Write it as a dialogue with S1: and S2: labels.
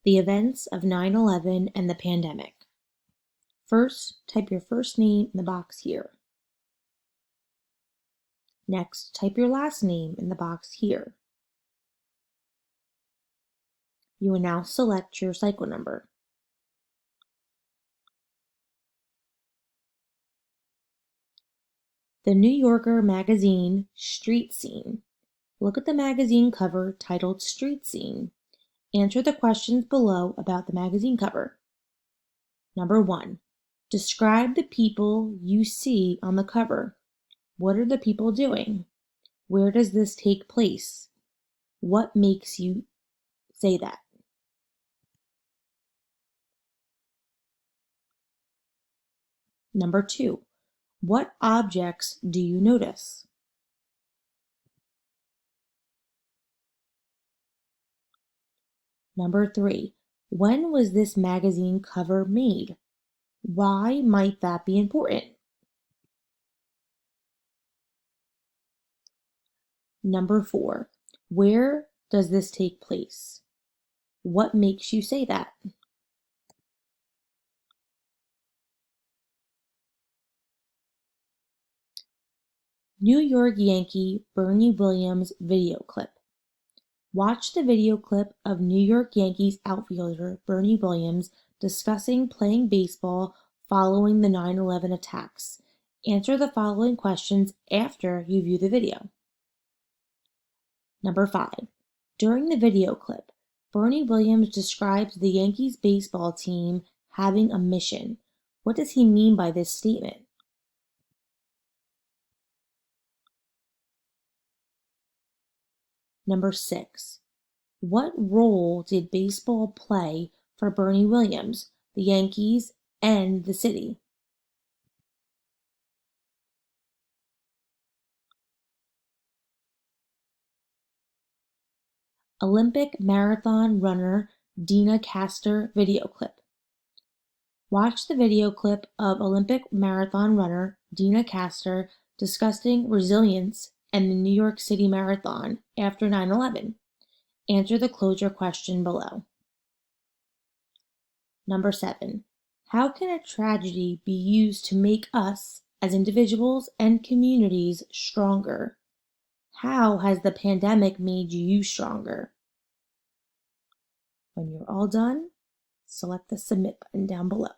S1: The events of 9/11 and the pandemic. First, type your first name in the box here. Next, type your last name in the box here. You will now select your cycle number. The New Yorker magazine Street Scene. Look at the magazine cover titled Street Scene. Answer the questions below about the magazine cover. Number 1. Describe the people you see on the cover. What are the people doing? Where does this take place? What makes you say that? Number 2. What objects do you notice? Number 3. When was this magazine cover made? Why might that be important? Number 4. Where does this take place? What makes you say that? New York Yankee Bernie Williams video clip. Watch the video clip of New York Yankees outfielder Bernie Williams discussing playing baseball following the 9/11 attacks. Answer the following questions after you view the video. Number 5. During the video clip, Bernie Williams describes the Yankees baseball team having a mission. What does he mean by this statement? Number 6. What role did baseball play for Bernie Williams, the Yankees, and the city? Olympic marathon runner Deena Kastor video clip. Watch the video clip of Olympic marathon runner Deena Kastor discussing resilience and the New York City Marathon after 9/11. Answer the closure question below. Number 7. How can a tragedy be used to make us, as individuals and communities, stronger? How has the pandemic made you stronger? When you're all done, select the submit button down below.